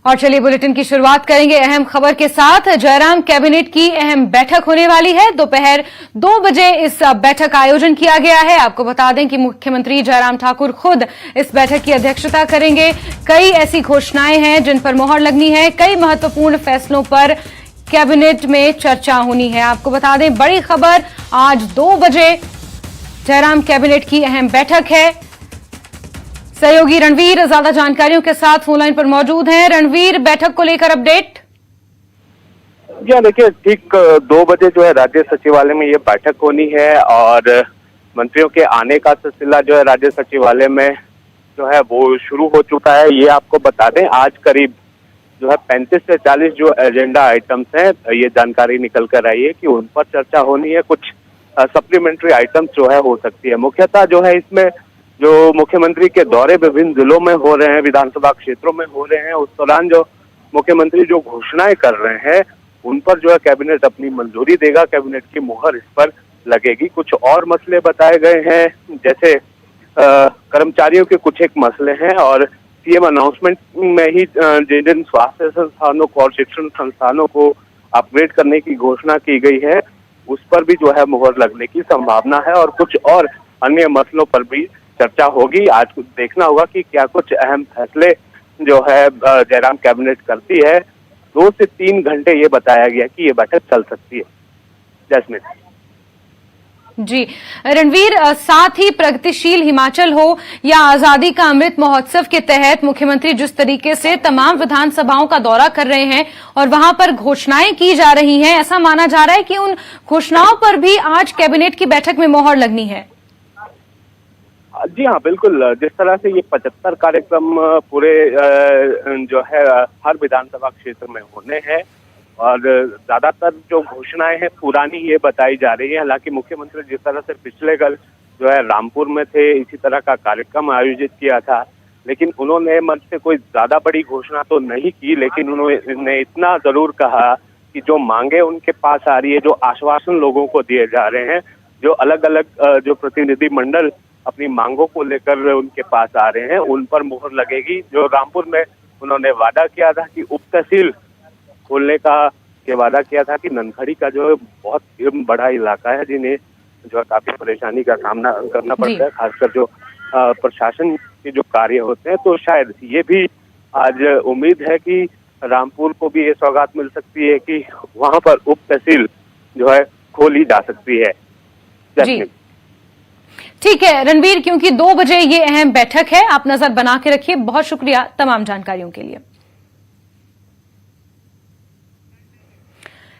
और चलिए बुलेटिन की शुरुआत करेंगे अहम खबर के साथ। जयराम कैबिनेट की अहम बैठक होने वाली है। दोपहर 2 बजे इस बैठक का आयोजन किया गया है। आपको बता दें कि मुख्यमंत्री जयराम ठाकुर खुद इस बैठक की अध्यक्षता करेंगे। कई ऐसी घोषणाएं हैं जिन पर मोहर लगनी है। कई महत्वपूर्ण फैसलों पर कैबिनेट में चर्चा होनी है। आपको बता दें बड़ी खबर, आज 2 बजे जयराम कैबिनेट की अहम बैठक है। सहयोगी रणवीर ज्यादा जानकारियों के साथ फोन लाइन पर मौजूद हैं। रणवीर, बैठक को लेकर अपडेट। जी देखिए, ठीक 2 बजे जो है राज्य सचिवालय में ये बैठक होनी है और मंत्रियों के आने का सिलसिला जो है राज्य सचिवालय में जो है वो शुरू हो चुका है। ये आपको बता दें आज करीब जो है 35 से 40 जो एजेंडा आइटम्स हैं, ये जानकारी निकल कर आई है कि उन पर चर्चा होनी है। कुछ सप्लीमेंट्री आइटम्स जो है हो सकती है। मुख्यतः जो है इसमें जो मुख्यमंत्री के दौरे विभिन्न जिलों में हो रहे हैं, विधानसभा क्षेत्रों में हो रहे हैं, उस दौरान जो मुख्यमंत्री जो घोषणाएं कर रहे हैं उन पर जो है कैबिनेट अपनी मंजूरी देगा। कैबिनेट की मुहर इस पर लगेगी। कुछ और मसले बताए गए हैं, जैसे कर्मचारियों के कुछ एक मसले हैं और सीएम अनाउंसमेंट में ही जिन स्वास्थ्य संस्थानों को और शिक्षण संस्थानों को अपग्रेड करने की घोषणा की गई है उस पर भी जो है मुहर लगने की संभावना है और कुछ और अन्य मसलों पर भी चर्चा होगी। आज कुछ देखना होगा कि क्या कुछ अहम फैसले जो है जयराम कैबिनेट करती है। 2 से 3 घंटे ये बताया गया कि ये बैठक चल सकती है। जैस्मिन जी रणवीर, साथ ही प्रगतिशील हिमाचल हो या आजादी का अमृत महोत्सव के तहत मुख्यमंत्री जिस तरीके से तमाम विधानसभाओं का दौरा कर रहे हैं और वहां पर घोषणाएं की जा रही हैं, ऐसा माना जा रहा है कि उन घोषणाओं पर भी आज कैबिनेट की बैठक में मोहर लगनी है। जी हाँ, बिल्कुल। जिस तरह से ये 75 कार्यक्रम पूरे जो है हर विधानसभा क्षेत्र में होने हैं और ज्यादातर जो घोषणाएं हैं पुरानी ये बताई जा रही है। हालांकि मुख्यमंत्री जिस तरह से पिछले कल जो है रामपुर में थे, इसी तरह का कार्यक्रम आयोजित किया था, लेकिन उन्होंने मंच से कोई ज्यादा बड़ी घोषणा तो नहीं की, लेकिन उन्होंने इतना जरूर कहा कि जो मांगे उनके पास आ रही है, जो आश्वासन लोगों को दिए जा रहे हैं, जो अलग अलग जो प्रतिनिधि मंडल अपनी मांगों को लेकर उनके पास आ रहे हैं, उन पर मुहर लगेगी। जो रामपुर में उन्होंने वादा किया था कि उप तहसील खोलने का वादा किया था कि ननखड़ी का जो है बहुत बड़ा इलाका है जिन्हें जो है काफी परेशानी का सामना करना पड़ता है, खासकर जो प्रशासन के जो कार्य होते हैं। तो शायद ये भी आज उम्मीद है कि रामपुर को भी ये सौगात मिल सकती है कि वहां पर उप तहसील जो है खोली जा सकती है। ठीक है रणवीर, क्योंकि 2 बजे ये अहम बैठक है, आप नजर बना के रखिए। बहुत शुक्रिया तमाम जानकारियों के लिए।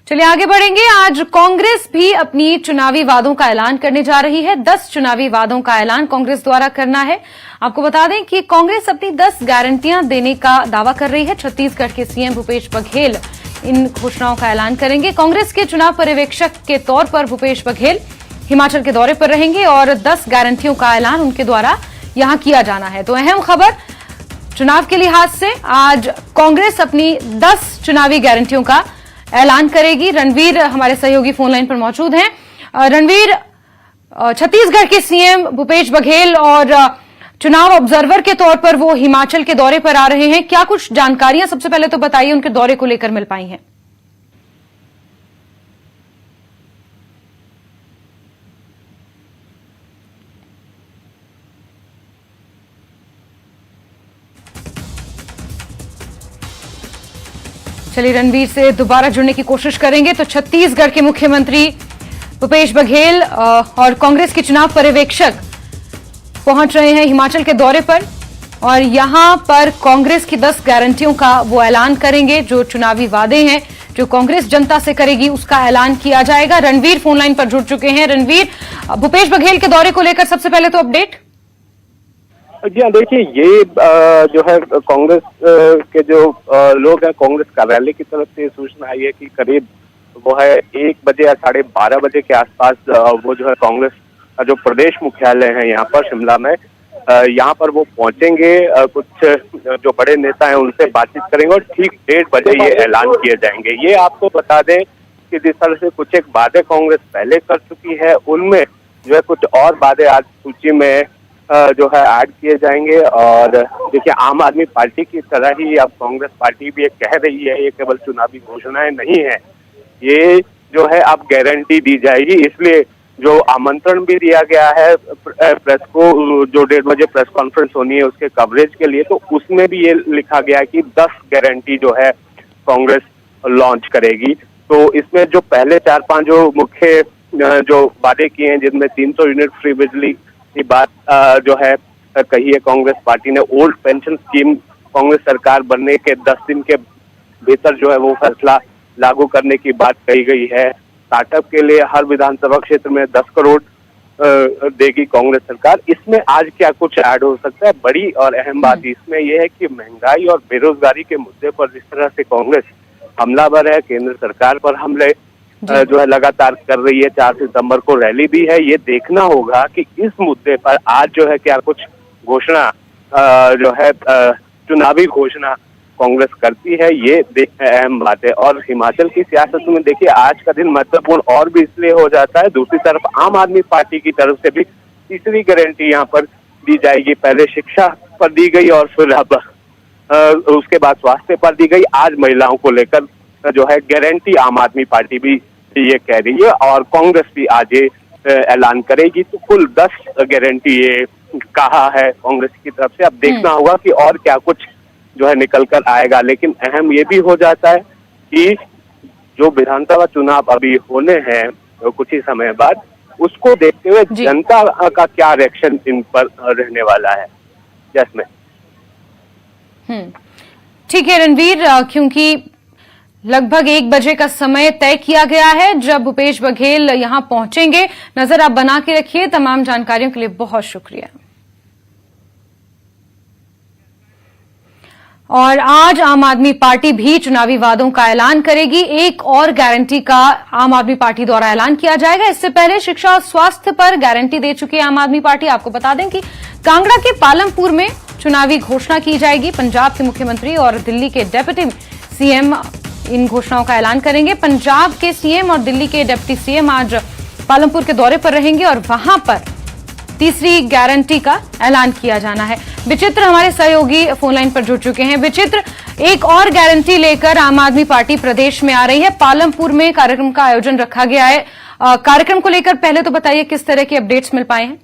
चलिए आगे बढ़ेंगे। आज कांग्रेस भी अपनी चुनावी वादों का ऐलान करने जा रही है। 10 चुनावी वादों का ऐलान कांग्रेस द्वारा करना है। आपको बता दें कि कांग्रेस अपनी 10 गारंटियां देने का दावा कर रही है। छत्तीसगढ़ के सीएम भूपेश बघेल इन घोषणाओं का ऐलान करेंगे। कांग्रेस के चुनाव पर्यवेक्षक के तौर पर भूपेश बघेल हिमाचल के दौरे पर रहेंगे और 10 गारंटियों का ऐलान उनके द्वारा यहां किया जाना है। तो अहम खबर चुनाव के लिहाज से आज कांग्रेस अपनी 10 चुनावी गारंटियों का ऐलान करेगी। रणवीर हमारे सहयोगी फोन लाइन पर मौजूद हैं। रणवीर, छत्तीसगढ़ के सीएम भूपेश बघेल और चुनाव ऑब्जर्वर के तौर पर वो हिमाचल के दौरे पर आ रहे हैं। क्या कुछ जानकारियां सबसे पहले तो बताइए उनके दौरे को लेकर मिल पाई हैं? चलिए रणवीर से दोबारा जुड़ने की कोशिश करेंगे। तो छत्तीसगढ़ के मुख्यमंत्री भूपेश बघेल और कांग्रेस के चुनाव पर्यवेक्षक पहुंच रहे हैं हिमाचल के दौरे पर और यहां पर कांग्रेस की 10 गारंटियों का वो ऐलान करेंगे। जो चुनावी वादे हैं जो कांग्रेस जनता से करेगी उसका ऐलान किया जाएगा। रणवीर फोन लाइन पर जुड़ चुके हैं। रणवीर, भूपेश बघेल के दौरे को लेकर सबसे पहले तो अपडेट। जी हाँ, देखिए ये जो है कांग्रेस के जो लोग हैं, कांग्रेस कार्यालय की तरफ से सूचना आई है कि करीब वो है 1 बजे या 12:30 बजे के आसपास वो जो है कांग्रेस का जो प्रदेश मुख्यालय है यहाँ पर शिमला में, यहाँ पर वो पहुंचेंगे। कुछ जो बड़े नेता हैं उनसे बातचीत करेंगे और ठीक 1:30 बजे ये ऐलान किए जाएंगे। ये आपको बता दें कि जिस तरह से कुछ एक वादे कांग्रेस पहले कर चुकी है, उनमें जो है कुछ और वादे आज सूची में जो है ऐड किए जाएंगे। और देखिए, आम आदमी पार्टी की तरह ही अब कांग्रेस पार्टी भी कह रही है ये केवल चुनावी घोषणाएं नहीं है, ये जो है अब गारंटी दी जाएगी। इसलिए जो आमंत्रण भी दिया गया है प्रेस को, जो 1:30 बजे प्रेस कॉन्फ्रेंस होनी है उसके कवरेज के लिए, तो उसमें भी ये लिखा गया है कि 10 गारंटी जो है कांग्रेस लॉन्च करेगी। तो इसमें जो पहले 4-5 जो मुख्य जो वादे किए हैं, जिनमें 300 यूनिट फ्री बिजली की बात जो है कही है कांग्रेस पार्टी ने, ओल्ड पेंशन स्कीम कांग्रेस सरकार बनने के 10 दिन के भीतर जो है वो फैसला लागू करने की बात कही गई है। स्टार्टअप के लिए हर विधानसभा क्षेत्र में 10 करोड़ देगी कांग्रेस सरकार। इसमें आज क्या कुछ ऐड हो सकता है? बड़ी और अहम बात इसमें यह है कि महंगाई और बेरोजगारी के मुद्दे पर जिस तरह से कांग्रेस हमलावर है, केंद्र सरकार पर हमले जो है लगातार कर रही है, 4 सितंबर को रैली भी है, ये देखना होगा कि इस मुद्दे पर आज जो है क्या कुछ घोषणा जो है चुनावी घोषणा कांग्रेस करती है, ये अहम बात है। और हिमाचल की सियासत में देखिए आज का दिन महत्वपूर्ण और भी इसलिए हो जाता है, दूसरी तरफ आम आदमी पार्टी की तरफ से भी तीसरी गारंटी यहाँ पर दी जाएगी। पहले शिक्षा पर दी गई और फिर अब उसके बाद स्वास्थ्य पर दी गई। आज महिलाओं को लेकर जो है गारंटी आम आदमी पार्टी भी ये कह रही है और कांग्रेस भी आज ये ऐलान करेगी। तो कुल 10 गारंटी ये कहा है कांग्रेस की तरफ से। अब देखना होगा कि और क्या कुछ जो है निकल कर आएगा। लेकिन अहम ये भी हो जाता है कि जो विधानसभा चुनाव अभी होने हैं कुछ ही समय बाद, उसको देखते हुए जनता का क्या रिएक्शन इन पर रहने वाला है। जैसमिन, ठीक है रणवीर, क्योंकि लगभग 1 बजे का समय तय किया गया है जब भूपेश बघेल यहां पहुंचेंगे। नजर आप बना के रखिए। तमाम जानकारियों के लिए बहुत शुक्रिया। और आज आम आदमी पार्टी भी चुनावी वादों का ऐलान करेगी। एक और गारंटी का आम आदमी पार्टी द्वारा ऐलान किया जाएगा। इससे पहले शिक्षा और स्वास्थ्य पर गारंटी दे चुकी है आम आदमी पार्टी। आपको बता दें कि कांगड़ा के पालमपुर में चुनावी घोषणा की जाएगी। पंजाब के मुख्यमंत्री और दिल्ली के डिप्टी सीएम इन घोषणाओं का ऐलान करेंगे। पंजाब के सीएम और दिल्ली के डिप्टी सीएम आज पालमपुर के दौरे पर रहेंगे और वहां पर तीसरी गारंटी का ऐलान किया जाना है। विचित्र हमारे सहयोगी फोनलाइन पर जुड़ चुके हैं। विचित्र, एक और गारंटी लेकर आम आदमी पार्टी प्रदेश में आ रही है। पालमपुर में कार्यक्रम का आयोजन रखा गया है। कार्यक्रम को लेकर पहले तो बताइए किस तरह के अपडेट्स मिल पाए हैं?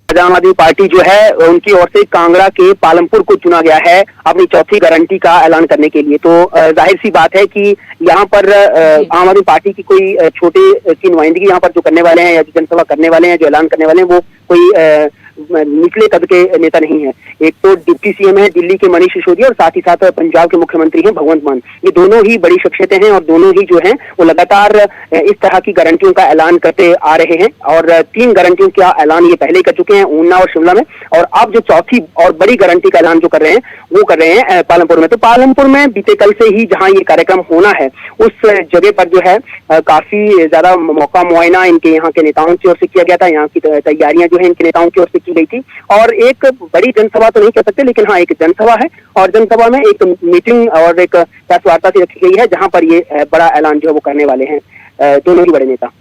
आम आदमी पार्टी जो है उनकी ओर से कांगड़ा के पालमपुर को चुना गया है अपनी चौथी गारंटी का ऐलान करने के लिए। तो जाहिर सी बात है कि यहाँ पर आम आदमी पार्टी की कोई छोटे की नुमाइंदगी यहाँ पर जो करने वाले हैं या जो जनसभा करने वाले हैं, जो ऐलान करने वाले हैं, वो कोई निचले कद के नेता नहीं है। एक तो डिप्टी सीएम है दिल्ली के मनीष सिसोदिया और साथ ही साथ पंजाब के मुख्यमंत्री हैं भगवंत मान। ये दोनों ही बड़ी शख्सियतें हैं और दोनों ही जो हैं वो लगातार इस तरह की गारंटियों का ऐलान करते आ रहे हैं। और 3 गारंटियों का ऐलान ये पहले कर चुके हैं ऊना और शिमला में, और अब जो चौथी और बड़ी गारंटी का ऐलान जो कर रहे हैं वो कर रहे हैं पालमपुर में। तो पालमपुर में बीते कल से ही जहाँ ये कार्यक्रम होना है उस जगह पर जो है काफी ज्यादा मौका मुआयना इनके यहाँ के नेताओं की ओर से किया गया था। यहाँ की तैयारियां जो है इनके नेताओं की ओर से की गई थी। और एक बड़ी जनसभा तो नहीं कह सकते, लेकिन हाँ एक जनसभा है और जनसभा में एक मीटिंग और एक प्रेस वार्ता सी रखी गई है जहां पर ये बड़ा ऐलान जो है वो करने वाले हैं दोनों ही बड़े नेता।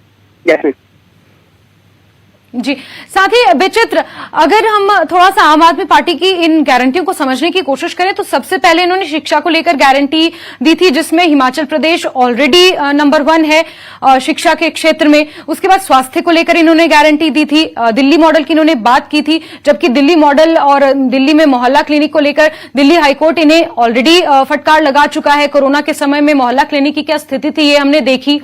जैसे जी, साथ ही विचित्र, अगर हम थोड़ा सा आम आदमी पार्टी की इन गारंटियों को समझने की कोशिश करें तो सबसे पहले इन्होंने शिक्षा को लेकर गारंटी दी थी, जिसमें हिमाचल प्रदेश ऑलरेडी नंबर 1 है शिक्षा के क्षेत्र में। उसके बाद स्वास्थ्य को लेकर इन्होंने गारंटी दी थी। दिल्ली मॉडल की इन्होंने बात की थी, जबकि दिल्ली मॉडल और दिल्ली में मोहल्ला क्लिनिक को लेकर दिल्ली हाईकोर्ट इन्हें ऑलरेडी फटकार लगा चुका है। कोरोना के समय में मोहल्ला क्लिनिक की क्या स्थिति थी ये हमने देखी।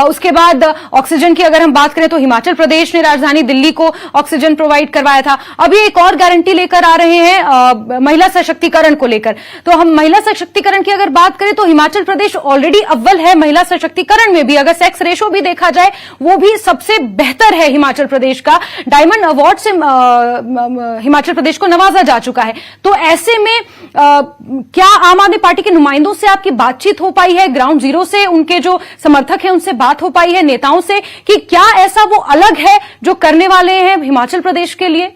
उसके बाद ऑक्सीजन की अगर हम बात करें तो हिमाचल प्रदेश ने राजधानी दिल्ली को ऑक्सीजन प्रोवाइड करवाया था। अभी एक और गारंटी लेकर आ रहे हैं महिला सशक्तिकरण को लेकर। तो हम महिला सशक्तिकरण की अगर बात करें तो हिमाचल प्रदेश ऑलरेडी अव्वल है महिला सशक्तिकरण में भी। अगर सेक्स रेशो भी देखा जाए वो भी सबसे बेहतर है हिमाचल प्रदेश का। डायमंड अवार्ड से हिमाचल प्रदेश को नवाजा जा चुका है। तो ऐसे में क्या आम आदमी पार्टी के नुमाइंदों से आपकी बातचीत हो पाई है? ग्राउंड जीरो से उनके जो समर्थक हैं उनसे बात हो पाई है, नेताओं से, कि क्या ऐसा वो अलग है जो करने वाले हैं हिमाचल प्रदेश के लिए?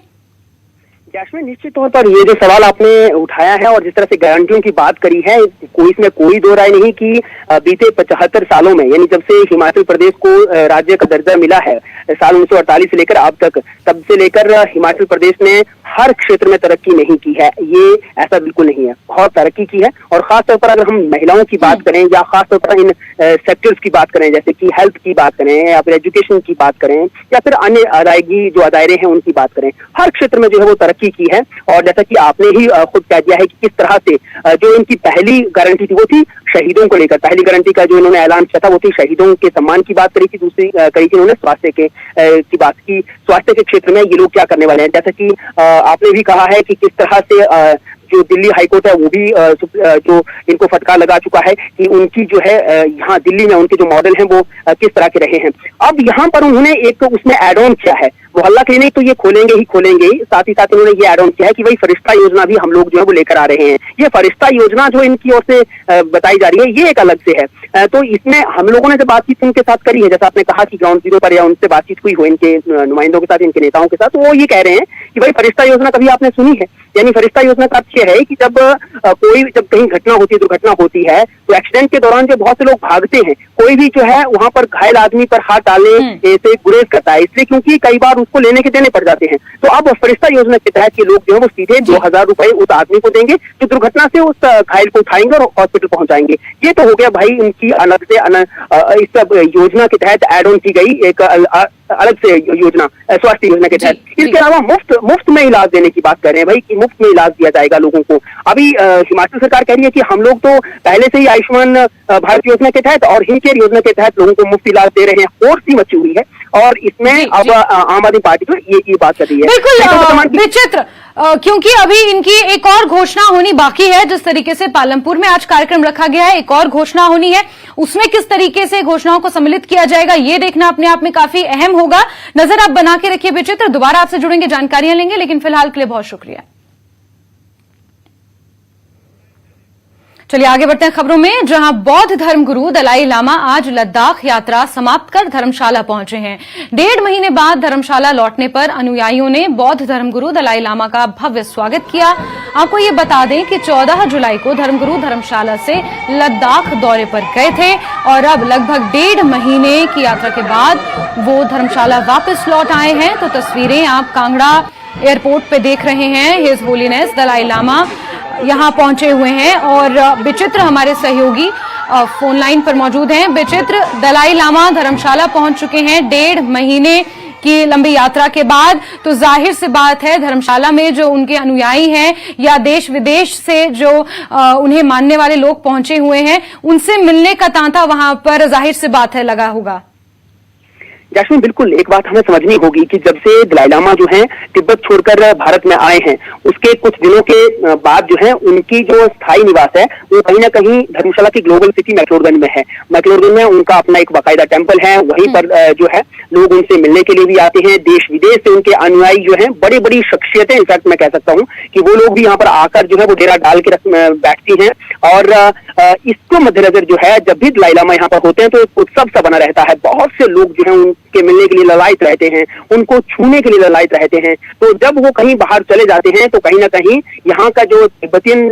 जैस्मिन, निश्चित तौर पर ये जो सवाल आपने उठाया है और जिस तरह से गारंटियों की बात करी है, इसमें कोई दो राय नहीं कि बीते 75 सालों में, यानी जब से हिमाचल प्रदेश को राज्य का दर्जा मिला है साल 1948 से लेकर अब तक, तब से लेकर हिमाचल प्रदेश ने हर क्षेत्र में तरक्की नहीं की है। ये ऐसा बिल्कुल नहीं है, बहुत तरक्की की है। और खासतौर पर अगर हम महिलाओं की बात करें या खासतौर पर इन सेक्टर्स की बात करें, जैसे कि हेल्थ की बात करें या फिर एजुकेशन की बात करें या फिर अन्य अदायगी जो दायरे हैं उनकी बात करें, हर क्षेत्र में जो है वो तरक्की की है। और जैसा कि आपने ही खुद कह दिया है कि किस तरह से जो इनकी पहली गारंटी थी वो थी शहीदों को लेकर। पहली गारंटी का जो इन्होंने ऐलान किया था वो थी शहीदों के सम्मान की बात करी थी, दूसरी करी थी इन्होंने स्वास्थ्य की बात की। स्वास्थ्य के क्षेत्र में ये लोग क्या करने वाले हैं, जैसा कि आपने भी कहा है कि किस तरह से जो दिल्ली हाईकोर्ट है वो भी जो इनको फटकार लगा चुका है कि उनकी जो है यहाँ दिल्ली में उनके जो मॉडल हैं वो किस तरह के रहे हैं। अब यहाँ पर उन्होंने एक उसमें एड ऑन किया है, मोहल्ला क्लिनिक तो ये खोलेंगे ही खोलेंगे, साथ ही साथ उन्होंने ये एड ऑन किया है कि भाई फरिश्ता योजना भी हम लोग जो है वो लेकर आ रहे हैं। ये फरिश्ता योजना जो इनकी ओर से बताई जा रही है ये एक अलग से है। तो इसमें हम लोगों ने जो बातचीत उनके साथ करी है, जैसा आपने कहा कि ग्राउंड जीरो पर या उनसे बातचीत हुई हो इनके नुमाइंदों के साथ, इनके नेताओं के साथ, तो वो ये कह रहे हैं कि भाई फरिश्ता योजना कभी आपने सुनी है? यानी फरिश्ता योजना का अर्थ है कि जब कहीं घटना होती है, दुर्घटना होती है, तो एक्सीडेंट के दौरान जो बहुत से लोग भागते हैं, कोई भी जो है वहां पर घायल आदमी पर हाथ डालने से गुरेज करता है, इसलिए क्योंकि कई बार उसको लेने के देने पड़ जाते हैं। तो अब फरिश्ता योजना के तहत ये लोग जो है वो सीधे 2000 रुपए उस आदमी को देंगे जो दुर्घटना से उस घायल को उठाएंगे और हॉस्पिटल पहुंचाएंगे। ये तो हो गया भाई इनकी अलग से इस सब योजना के तहत एड ऑन की गई एक अलग से योजना, स्वास्थ्य योजना के तहत। इसके अलावा मुफ्त में इलाज देने की बात कर रहे हैं भाई कि मुफ्त में इलाज दिया जाएगा लोगों को। अभी हिमाचल सरकार कह रही है कि हम लोग तो पहले से ही आयुष्मान भारत योजना के तहत और हिमकेयर योजना के तहत लोगों को मुफ्त इलाज दे रहे हैं। और सी मची हुई है और इसमें अब आम आदमी पार्टी तो ये बात कर रही है। बिल्कुल विचित्र, क्योंकि अभी इनकी एक और घोषणा होनी बाकी है। जिस तरीके से पालमपुर में आज कार्यक्रम रखा गया है, एक और घोषणा होनी है, उसमें किस तरीके से घोषणाओं को सम्मिलित किया जाएगा ये देखना अपने आप में काफी अहम होगा। नजर आप बना के रखिए विचित्र, दोबारा आपसे जुड़ेंगे, जानकारियां लेंगे, लेकिन फिलहाल के लिए बहुत शुक्रिया। चलिए आगे बढ़ते हैं खबरों में, जहां बौद्ध धर्मगुरु दलाई लामा आज लद्दाख यात्रा समाप्त कर धर्मशाला पहुंचे हैं। 1.5 महीने बाद धर्मशाला लौटने पर अनुयायियों ने बौद्ध धर्मगुरु दलाई लामा का भव्य स्वागत किया। आपको ये बता दें कि 14 जुलाई को धर्मगुरु धर्मशाला से लद्दाख दौरे पर गए थे और अब लगभग 1.5 महीने की यात्रा के बाद वो धर्मशाला वापस लौट आए हैं। तो तस्वीरें आप कांगड़ा एयरपोर्ट पे देख रहे हैं। हिज होलीनेस दलाई लामा यहां पहुंचे हुए हैं और विचित्र हमारे सहयोगी फोन लाइन पर मौजूद हैं। विचित्र, दलाई लामा धर्मशाला पहुंच चुके हैं 1.5 महीने की लंबी यात्रा के बाद। तो जाहिर सी बात है धर्मशाला में जो उनके अनुयायी हैं या देश विदेश से जो उन्हें मानने वाले लोग पहुंचे हुए हैं, उनसे मिलने का तांता वहां पर जाहिर सी बात है लगा होगा। जैस्मिन, बिल्कुल एक बात हमें समझनी होगी कि जब से दलाई लामा जो हैं तिब्बत छोड़कर भारत में आए हैं, उसके कुछ दिनों के बाद जो है उनकी जो स्थायी निवास है वो कहीं ना कहीं धर्मशाला की ग्लोबल सिटी मैक्लोडगंज में है। मैक्लोडगंज में उनका अपना एक बाकायदा टेम्पल है, वहीं पर जो है लोग उनसे मिलने के लिए भी आते हैं। देश विदेश से उनके अनुयायी जो है, बड़ी बड़ी शख्सियतें, इनफैक्ट मैं कह सकता हूँ कि वो लोग भी यहाँ पर आकर जो है वो डेरा डाल के बैठती हैं। और इसको मद्देनजर जो है जब भी दलाई लामा यहाँ पर होते हैं तो एक उत्सव सा बना रहता है। बहुत से लोग जो है उनके मिलने के लिए ललायत रहते हैं, उनको छूने के लिए ललायत रहते हैं। तो जब वो कहीं बाहर चले जाते हैं तो कहीं ना कहीं यहाँ का जो तिब्बतियन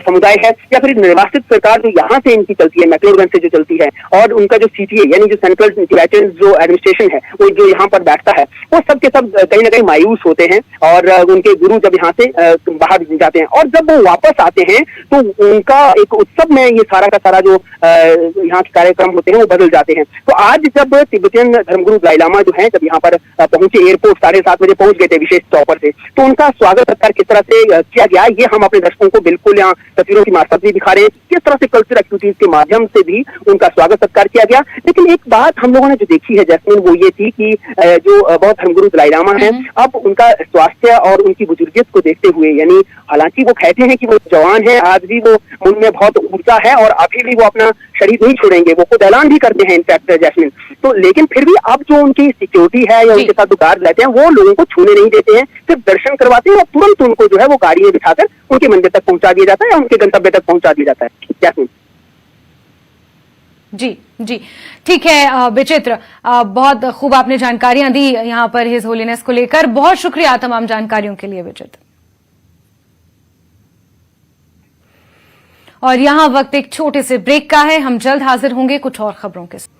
समुदाय है या फिर निर्वासित सरकार जो यहाँ से इनकी चलती है, मैक्लोडगंज से जो चलती है, और उनका जो सीटीए यानी जो सेंट्रल टिबेटन जो एडमिनिस्ट्रेशन है वो जो यहाँ पर बैठता है, वो सब के सब कहीं ना कहीं मायूस होते हैं। और उनके गुरु जब यहाँ से बाहर जाते हैं और जब वो वापस आते हैं तो उनका एक उत्सव में ये सारा का सारा जो यहाँ के कार्यक्रम होते हैं वो बदल जाते हैं। तो आज जब तिब्बतियन धर्मगुरु दलाई लामा जो है जब यहाँ पर पहुंचे, एयरपोर्ट 7:30 बजे पहुंच गए थे विशेष तौर से, तो उनका स्वागत सत्कार किस तरह से किया गया ये हम अपने दर्शकों को बिल्कुल यहाँ तस्वीरों की मार्फत भी दिखा रहे हैं, किस तरह से कल्चरल एक्टिविटीज के माध्यम से भी उनका स्वागत सत्कार किया गया। लेकिन एक बात हम लोगों ने जो देखी है जैस्मिन, वो ये थी कि जो बौद्ध धर्मगुरु दलाई लामा है, अब उनका स्वास्थ्य और उनकी बुजुर्गियत को देखते हुए, यानी हालांकि वो कहते हैं कि वो जवान है, आज भी वो उनमें बहुत ऊर्जा है और अभी भी वो अपना शरीर नहीं छोड़ेंगे, वो खुद ऐलान भी करते हैं इनफैक्ट जैस्मिन। तो लेकिन फिर भी अब जो उनकी सिक्योरिटी है या उनके साथ जो गार्ड रहते हैं वो लोगों को छूने नहीं देते हैं, सिर्फ दर्शन करवाते हैं और तुरंत उनको जो है वो गाड़ी में बिठाकर उनके मंदिर तक पहुंचा दिया जाता है या उनके गंतव्य तक पहुंचा दिया जाता है। जैस्मिन, जी जी, ठीक है विचित्र, बहुत खूब आपने जानकारियां दी यहां पर हिज होलीनेस को लेकर। बहुत शुक्रिया तमाम जानकारियों के लिए विचित्र। और यहां वक्त एक छोटे से ब्रेक का है, हम जल्द हाजिर होंगे कुछ और खबरों के साथ।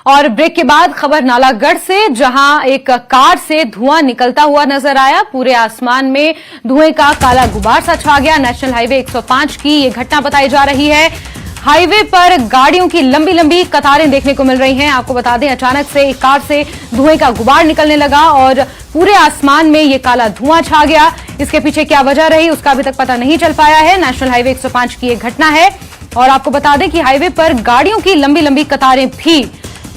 और ब्रेक के बाद खबर नालागढ़ से, जहां एक कार से धुआं निकलता हुआ नजर आया। पूरे आसमान में धुएं का काला गुबार सा छा गया। नेशनल हाईवे 105 की ये घटना बताई जा रही है। हाईवे पर गाड़ियों की लंबी लंबी कतारें देखने को मिल रही हैं। आपको बता दें, अचानक से एक कार से धुएं का गुबार निकलने लगा और पूरे आसमान में ये काला धुआं छा गया। इसके पीछे क्या वजह रही उसका अभी तक पता नहीं चल पाया है। नेशनल हाईवे 105 की एक घटना है और आपको बता दें कि हाईवे पर गाड़ियों की लंबी लंबी कतारें भी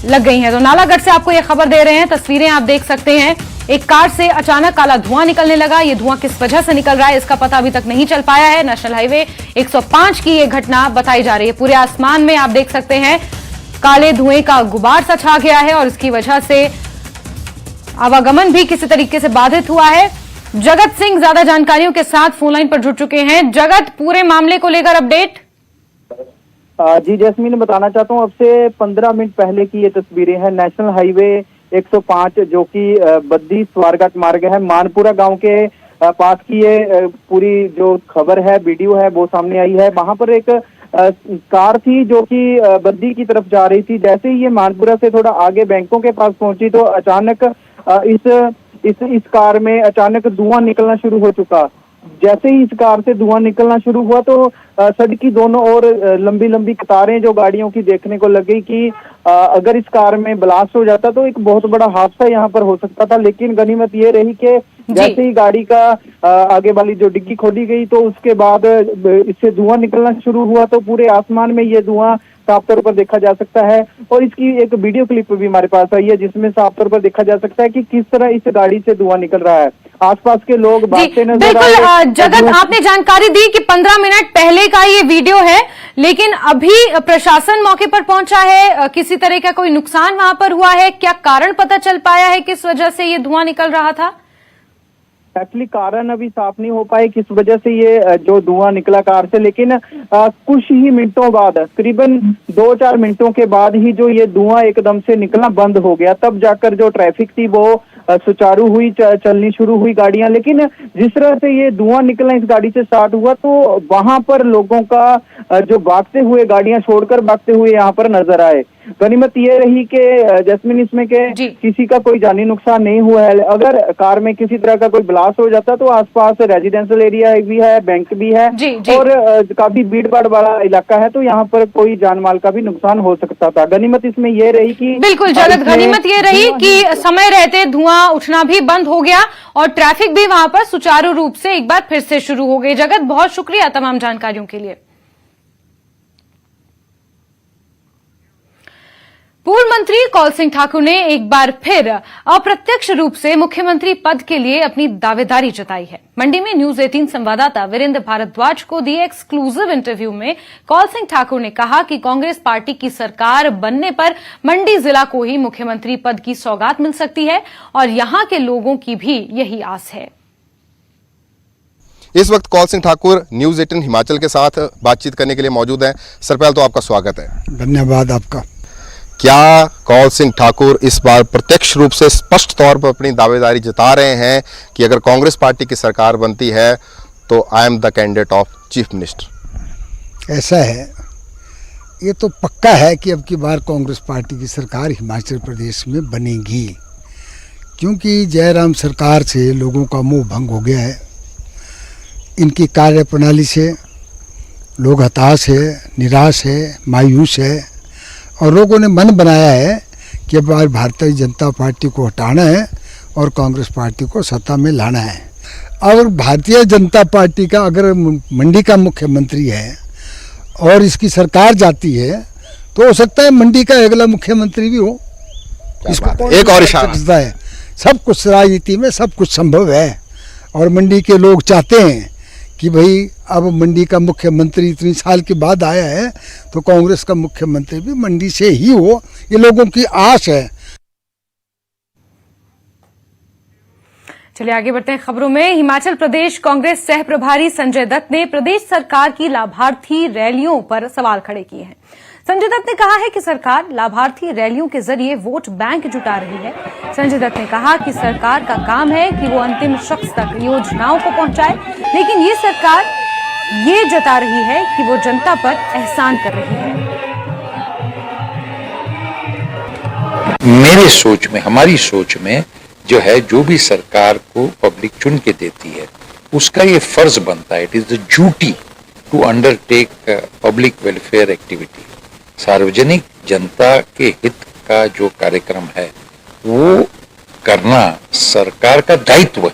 लग गई हैं। तो नालागढ़ से आपको यह खबर दे रहे हैं, तस्वीरें आप देख सकते हैं। एक कार से अचानक काला धुआं निकलने लगा। ये धुआं किस वजह से निकल रहा है इसका पता अभी तक नहीं चल पाया है। नेशनल हाईवे 105 की ये घटना बताई जा रही है। पूरे आसमान में आप देख सकते हैं काले धुएं का गुबार सा छा गया है और इसकी वजह से आवागमन भी किसी तरीके से बाधित हुआ है। जगत सिंह ज्यादा जानकारियों के साथ फोन लाइन पर जुड़ चुके हैं। जगत, पूरे मामले को लेकर अपडेट। जी जैस्मीन, बताना चाहता हूँ, अब से 15 मिनट पहले की ये तस्वीरें हैं। नेशनल हाईवे 105 जो कि बद्दी स्वारघाट मार्ग है, मानपुरा गांव के पास की ये पूरी जो खबर है, वीडियो है, वो सामने आई है। वहां पर एक कार थी जो कि बद्दी की तरफ जा रही थी। जैसे ही ये मानपुरा से थोड़ा आगे बैंकों के पास पहुंची तो अचानक इस कार में अचानक धुआं निकलना शुरू हो चुका। जैसे ही इस कार से धुआं निकलना शुरू हुआ तो सड़क की दोनों ओर लंबी लंबी कतारें जो गाड़ियों की देखने को लग गई कि अगर इस कार में ब्लास्ट हो जाता तो एक बहुत बड़ा हादसा यहाँ पर हो सकता था। लेकिन गनीमत ये रही कि जैसे ही गाड़ी का आगे वाली जो डिग्गी खोली गई तो उसके बाद इससे धुआं निकलना शुरू हुआ। तो पूरे आसमान में ये धुआं साफ तौर पर देखा जा सकता है और इसकी एक वीडियो क्लिप भी हमारे पास आई है जिसमें साफ तौर पर देखा जा सकता है कि किस तरह इस गाड़ी से धुआं निकल रहा है। आसपास के लोग भागते नजर आ रहे हैं। जगत, आपने जानकारी दी कि 15 मिनट पहले का ये वीडियो है, लेकिन अभी प्रशासन मौके पर पहुंचा है। किसी तरह का कोई नुकसान वहां पर हुआ है? क्या कारण पता चल पाया है किस वजह से ये धुआं निकल रहा था? एक्चुअली कारण अभी साफ नहीं हो पाए किस वजह से ये जो धुआं निकला कार से, लेकिन कुछ ही मिनटों बाद, करीबन 2-4 मिनटों के बाद ही जो ये धुआं एकदम से निकलना बंद हो गया। तब जाकर जो ट्रैफिक थी वो सुचारू हुई, चलनी शुरू हुई गाड़ियां। लेकिन जिस तरह से ये धुआं निकलना इस गाड़ी से स्टार्ट हुआ तो वहां पर लोगों का जो भागते हुए, गाड़ियां छोड़कर भागते हुए यहाँ पर नजर आए। गनीमत ये रही कि जैस्मिन इसमें के किसी का कोई जानी नुकसान नहीं हुआ है। अगर कार में किसी तरह का कोई ब्लास्ट हो जाता तो आसपास रेजिडेंशियल एरिया भी है, बैंक भी है और काफी भीड़ भाड़ वाला इलाका है, तो यहाँ पर कोई जान माल का भी नुकसान हो सकता था। गनीमत इसमें ये रही कि बिल्कुल जगत, गनीमत ये रही कि समय रहते धुआं उठना भी बंद हो गया और ट्रैफिक भी वहां पर सुचारू रूप से एक बार फिर से शुरू हो गई। जगत, बहुत शुक्रिया तमाम जानकारियों के लिए। पूर्व मंत्री कौल सिंह ठाकुर ने एक बार फिर अप्रत्यक्ष रूप से मुख्यमंत्री पद के लिए अपनी दावेदारी जताई है। मंडी में न्यूज 18 संवाददाता वीरेंद्र भारद्वाज को दिए एक्सक्लूसिव इंटरव्यू में कौल सिंह ठाकुर ने कहा कि कांग्रेस पार्टी की सरकार बनने पर मंडी जिला को ही मुख्यमंत्री पद की सौगात मिल सकती है और यहां के लोगों की भी यही आस है। इस वक्त कौल सिंह ठाकुर न्यूज 18 हिमाचल के साथ बातचीत करने के लिए मौजूद हैं। सर, पहले तो आपका स्वागत है। धन्यवाद आपका। क्या कौल सिंह ठाकुर इस बार प्रत्यक्ष रूप से स्पष्ट तौर पर अपनी दावेदारी जता रहे हैं कि अगर कांग्रेस पार्टी की सरकार बनती है तो I am the candidate of chief minister? ऐसा है, ये तो पक्का है कि अब की बार कांग्रेस पार्टी की सरकार हिमाचल प्रदेश में बनेगी, क्योंकि जयराम सरकार से लोगों का मोह भंग हो गया है। इनकी कार्यप्रणाली से लोग हताश है, निराश है, मायूस है और लोगों ने मन बनाया है कि अब बार भारतीय जनता पार्टी को हटाना है और कांग्रेस पार्टी को सत्ता में लाना है। और भारतीय जनता पार्टी का अगर मंडी का मुख्यमंत्री है और इसकी सरकार जाती है तो हो सकता है मंडी का अगला मुख्यमंत्री भी हो। इसको एक और इशारा है, सब कुछ राजनीति में सब कुछ संभव है और मंडी के लोग चाहते हैं कि भाई अब मंडी का मुख्यमंत्री इतनी साल के बाद आया है तो कांग्रेस का मुख्यमंत्री भी मंडी से ही हो, ये लोगों की आस है। चलिए आगे बढ़ते हैं खबरों में। हिमाचल प्रदेश कांग्रेस सह प्रभारी संजय दत्त ने प्रदेश सरकार की लाभार्थी रैलियों पर सवाल खड़े किए हैं। संजय दत्त ने कहा है कि सरकार लाभार्थी रैलियों के जरिए वोट बैंक जुटा रही है। संजय दत्त ने कहा कि सरकार का काम है कि वो अंतिम शख्स तक योजनाओं को पहुंचाए, लेकिन ये सरकार ये जता रही है कि वो जनता पर एहसान कर रही है। मेरे सोच में, हमारी सोच में जो है, जो भी सरकार को पब्लिक चुन के देती है उसका ये फर्ज बनता है, it is the duty to undertake public welfare activity. सार्वजनिक जनता के हित का जो कार्यक्रम है वो करना सरकार का दायित्व है,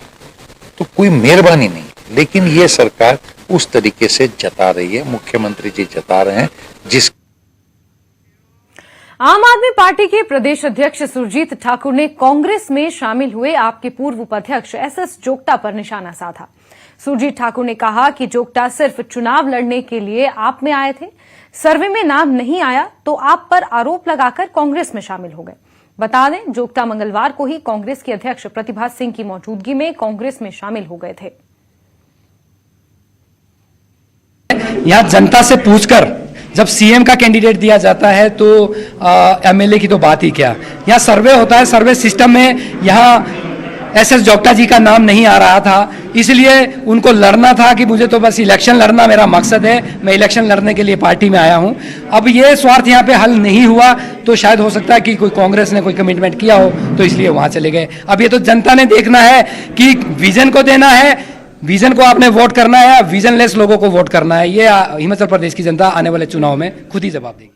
तो कोई मेहरबानी नहीं। लेकिन ये सरकार उस तरीके से जता रही है, मुख्यमंत्री जी जता रहे हैं, जिस आम आदमी पार्टी के प्रदेश अध्यक्ष सुरजीत ठाकुर ने कांग्रेस में शामिल हुए आपके पूर्व उपाध्यक्ष एसएस जोगटा पर निशाना साधा। सुरजीत ठाकुर ने कहा कि जोगटा सिर्फ चुनाव लड़ने के लिए आप में आए थे, सर्वे में नाम नहीं आया तो आप पर आरोप लगाकर कांग्रेस में शामिल हो गए। बता दें, जोगटा मंगलवार को ही कांग्रेस की अध्यक्ष प्रतिभा सिंह की मौजूदगी में कांग्रेस में शामिल हो गए थे। यहां जनता से पूछकर जब सीएम का कैंडिडेट दिया जाता है तो एमएलए की तो बात ही क्या। यहाँ सर्वे होता है, सर्वे सिस्टम में यहाँ एसएस जोगटा जी का नाम नहीं आ रहा था, इसलिए उनको लड़ना था कि मुझे तो बस इलेक्शन लड़ना मेरा मकसद है, मैं इलेक्शन लड़ने के लिए पार्टी में आया हूं। अब ये स्वार्थ यहाँ पे हल नहीं हुआ तो शायद हो सकता है कि कोई कांग्रेस ने कोई कमिटमेंट किया हो तो इसलिए वहां चले गए। अब ये तो जनता ने देखना है कि विजन को देना है, विजन को आपने वोट करना है, विजनलेस लोगों को वोट करना है। ये हिमाचल प्रदेश की जनता आने वाले चुनाव में खुद ही जवाब देगी।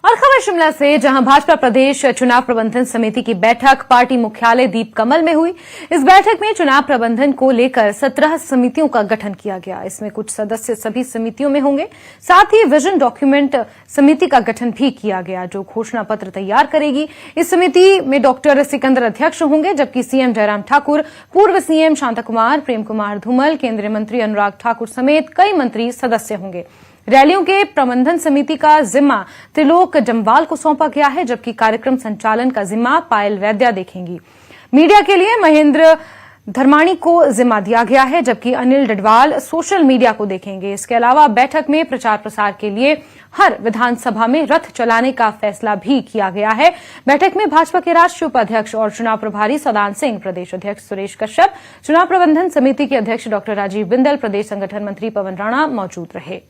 और खबर शिमला से, जहां भाजपा प्रदेश चुनाव प्रबंधन समिति की बैठक पार्टी मुख्यालय दीप कमल में हुई। इस बैठक में चुनाव प्रबंधन को लेकर 17 समितियों का गठन किया गया। इसमें कुछ सदस्य सभी समितियों में होंगे, साथ ही विजन डॉक्यूमेंट समिति का गठन भी किया गया जो घोषणा पत्र तैयार करेगी। इस समिति में डॉक्टर सिकंदर अध्यक्ष होंगे, जबकि सीएम जयराम ठाकुर, पूर्व सीएम शांता कुमार, प्रेम कुमार धूमल, केंद्रीय मंत्री अनुराग ठाकुर समेत कई मंत्री सदस्य होंगे। रैलियों के प्रबंधन समिति का जिम्मा त्रिलोक जम्वाल को सौंपा गया है, जबकि कार्यक्रम संचालन का जिम्मा पायल वैद्या देखेंगी। मीडिया के लिए महेंद्र धर्माणी को जिम्मा दिया गया है, जबकि अनिल डडवाल सोशल मीडिया को देखेंगे। इसके अलावा बैठक में प्रचार प्रसार के लिए हर विधानसभा में रथ चलाने का फैसला भी किया गया है। बैठक में भाजपा के राष्ट्रीय उपाध्यक्ष और चुनाव प्रभारी सदान सिंह, प्रदेश अध्यक्ष सुरेश कश्यप, चुनाव प्रबंधन समिति के अध्यक्ष डॉ राजीव बिंदल, प्रदेश संगठन मंत्री पवन राणा मौजूद रहे।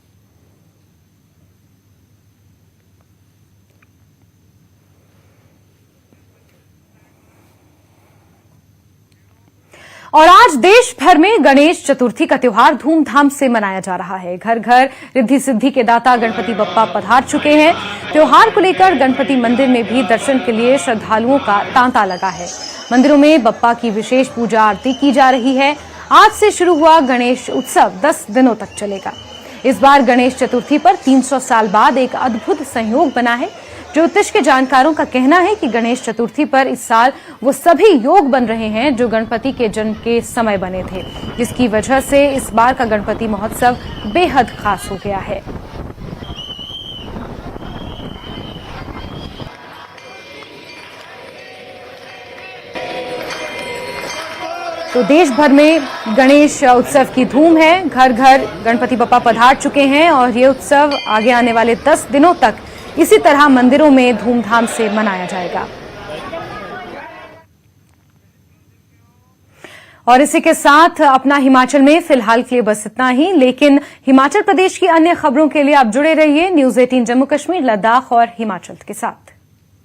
और आज देश भर में गणेश चतुर्थी का त्योहार धूमधाम से मनाया जा रहा है। घर घर रिद्धि सिद्धि के दाता गणपति बप्पा पधार चुके हैं। त्योहार को लेकर गणपति मंदिर में भी दर्शन के लिए श्रद्धालुओं का तांता लगा है। मंदिरों में बप्पा की विशेष पूजा आरती की जा रही है। आज से शुरू हुआ गणेश उत्सव 10 दिनों तक चलेगा। इस बार गणेश चतुर्थी पर 300 साल बाद एक अद्भुत संयोग बना है। ज्योतिष के जानकारों का कहना है कि गणेश चतुर्थी पर इस साल वो सभी योग बन रहे हैं जो गणपति के जन्म के समय बने थे, जिसकी वजह से इस बार का गणपति महोत्सव बेहद खास हो गया है। तो देश भर में गणेश उत्सव की धूम है। घर घर गणपति बप्पा पधार चुके हैं और ये उत्सव आगे आने वाले 10 दिनों तक इसी तरह मंदिरों में धूमधाम से मनाया जाएगा। और इसी के साथ अपना हिमाचल में फिलहाल के लिए बस इतना ही, लेकिन हिमाचल प्रदेश की अन्य खबरों के लिए आप जुड़े रहिए न्यूज़ 18 जम्मू कश्मीर, लद्दाख और हिमाचल के साथ।